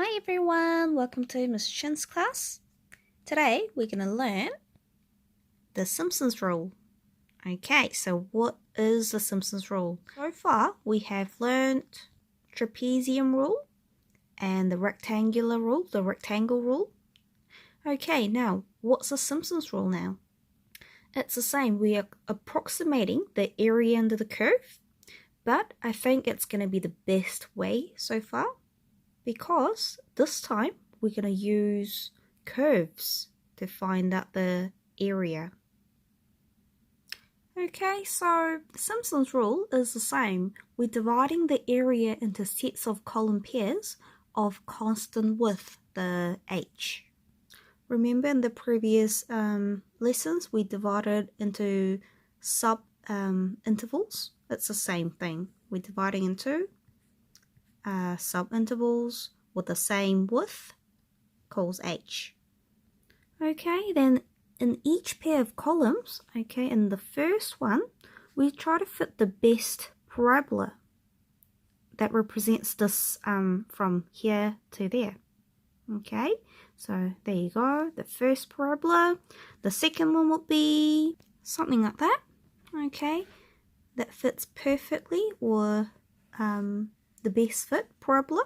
Hi everyone, welcome to Miss Chin's class. Today we're going to learn the Simpsons rule. Okay, so what is the Simpsons rule? So far we have learned trapezium rule and the rectangular rule, the rectangle rule. Okay, now what's the Simpsons rule now? It's the same, we are approximating the area under the curve, but I think it's going to be the best way so far, because this time we're going to use curves to find out the area. Okay, so Simpson's rule is the same. We're dividing the area into sets of column pairs of constant width, the h. Remember in the previous lessons we divided into sub intervals? It's the same thing. We're dividing into sub-intervals with the same width calls h. Okay, then in each pair of columns, okay, in the first one, we try to fit the best parabola that represents this from here to there. Okay, so there you go, the first parabola. The second one would be something like that, okay, that fits perfectly, or the best fit parabola.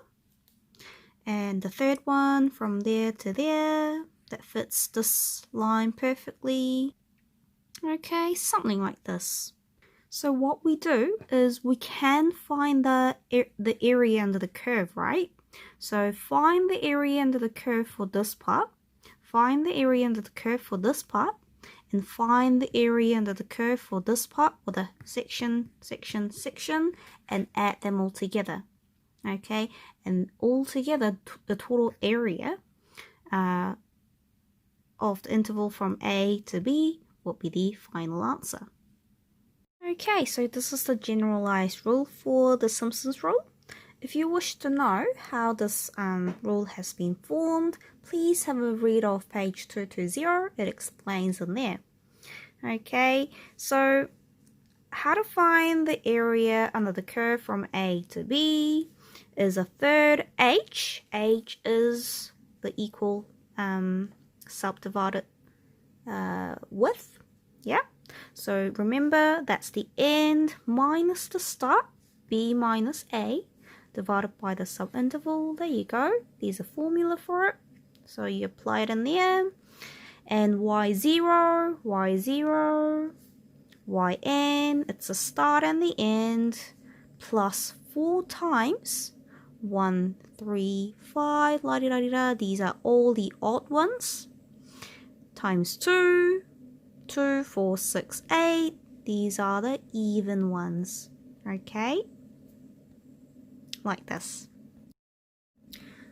And the third one from there to there that fits this line perfectly. Okay, something like this. So what we do is we can find the area under the curve, right? So find the area under the curve for this part, find the area under the curve for this part, and find the area under the curve for this part with a section, and add them all together. Okay, and all together the total area of the interval from A to B will be the final answer. Okay, so this is the generalized rule for the Simpsons rule. If you wish to know how this rule has been formed, please have a read of page 220. It explains in there. Okay, so how to find the area under the curve from A to B is a third h. H is the equal subdivided width. Yeah, so remember that's the end minus the start, B minus A, divided by the subinterval. There you go, there's a formula for it, so you apply it in there. And y0, yn, it's the start and the end, plus 4 times 1, 3, 5, la di da di da, these are all the odd ones, times 2, 2, 4, 6, 8, these are the even ones. Okay, like this.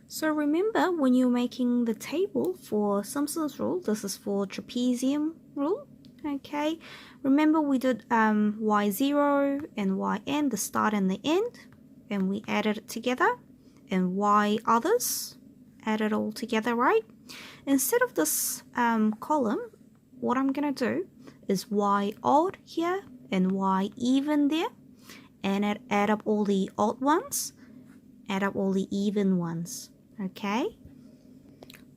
So remember, when you're making the table for Simpson's rule, this is for trapezium rule. Okay, remember we did y0 and yn, the start and the end, and we added it together, and y others, added all together, right? Instead of this column, what I'm gonna do is y odd here and y even there, and add up all the odd ones, add up all the even ones. Okay,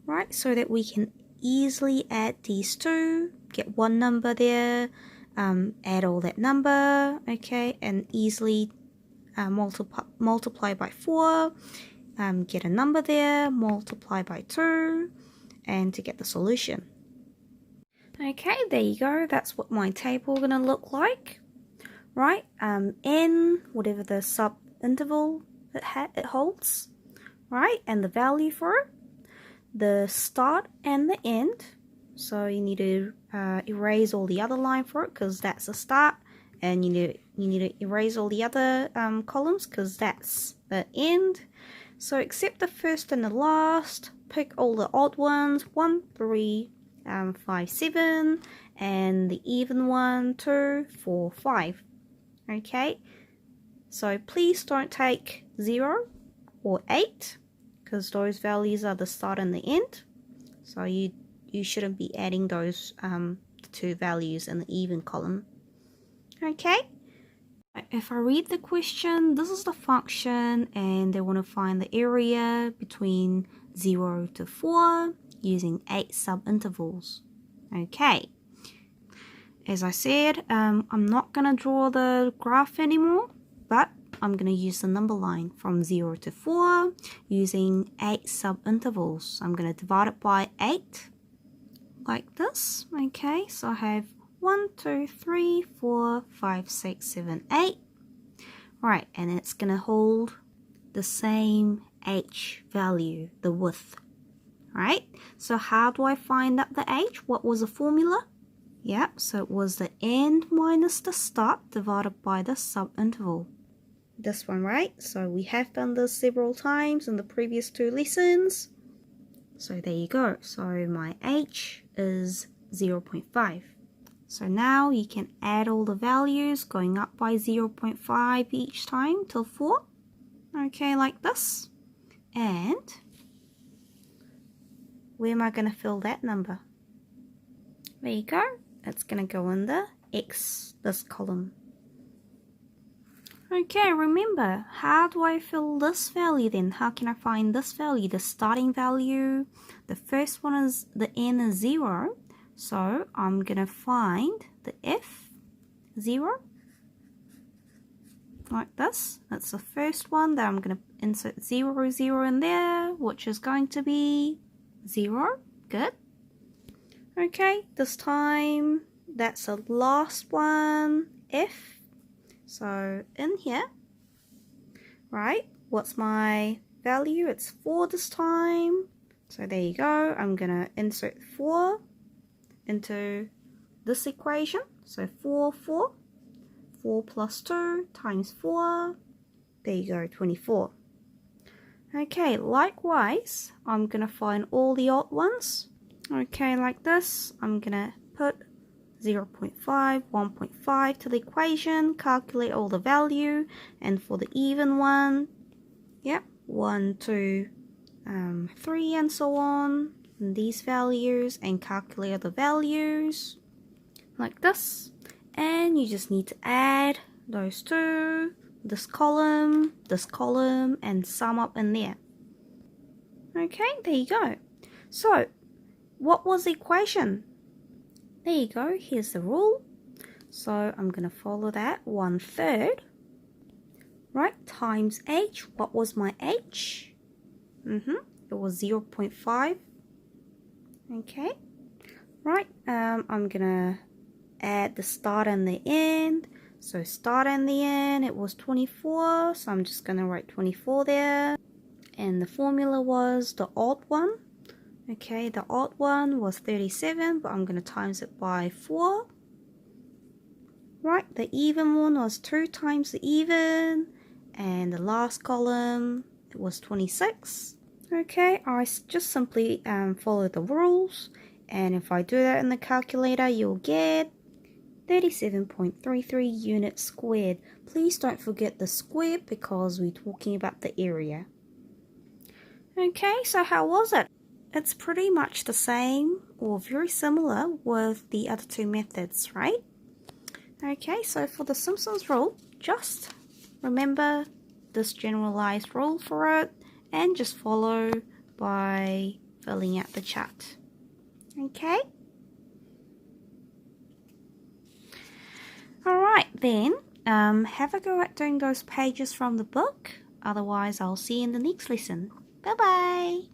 right, so that we can easily add these two, get one number there, add all that number, okay, and easily multiply by 4, get a number there, multiply by 2, and to get the solution. Okay, there you go, that's what my table gonna look like, right? N, whatever the sub interval it holds, right, and the value for it, the start and the end. So you need to erase all the other line for it because that's the start, and you need to erase all the other columns because that's the end. So except the first and the last, pick all the odd ones, 1, 3, 5, 7, and the even one, 2, 4, 5. Okay, so please don't take 0 or 8 because those values are the start and the end. So you shouldn't be adding those two values in the even column. Okay, If I read the question, this is the function and they want to find the area between 0 to 4 using 8 subintervals. Okay. As I said, I'm not going to draw the graph anymore, but I'm going to use the number line from 0 to 4 using 8 subintervals. I'm going to divide it by 8 like this. Okay, so I have 1, 2, 3, 4, 5, 6, 7, 8. Right, and it's going to hold the same h value, the width. Right, so how do I find out the h? What was the formula? Yeah, so it was the end minus the start divided by the subinterval. This one, right? So we have done this several times in the previous 2 lessons. So there you go. So my h is 0.5. So now you can add all the values going up by 0.5 each time till 4. Okay, like this. And where am I going to fill that number? There you go. It's going to go in the X, this column. Okay, remember, how do I fill this value then? How can I find this value? The starting value, the first one is, the n is 0. So I'm going to find the f, 0. Like this. That's the first one. Then I'm going to insert 0, 0 in there, which is going to be 0. Good. Okay, this time that's the last one, f. So in here, right, what's my value? It's 4 this time. So there you go. I'm going to insert 4 into this equation. So 4, 4. 4 plus 2 times 4. There you go, 24. Okay, likewise, I'm going to find all the odd ones. Okay, like this, I'm going to put 0.5, 1.5 to the equation, calculate all the value, and for the even one, yep, 1, 2, 3, and so on, and these values, and calculate the values, like this. And you just need to add those two, this column, and sum up in there. Okay, there you go. So, what was the equation? There you go, here's the rule. So I'm going to follow that 1/3, right, times h. What was my h? It was 0.5. Okay, right, I'm going to add the start and the end. So start and the end, it was 24. So I'm just going to write 24 there. And the formula was the odd one. Okay, the odd one was 37, but I'm going to times it by 4. Right, the even one was 2 times the even. And the last column, it was 26. Okay, I just simply follow the rules. And if I do that in the calculator, you'll get 37.33 units squared. Please don't forget the square because we're talking about the area. Okay, so how was it? It's pretty much the same or very similar with the other 2 methods, right? Okay, so for the Simpson's rule, just remember this generalized rule for it and just follow by filling out the chart. Okay? Alright then, have a go at doing those pages from the book. Otherwise, I'll see you in the next lesson. Bye-bye!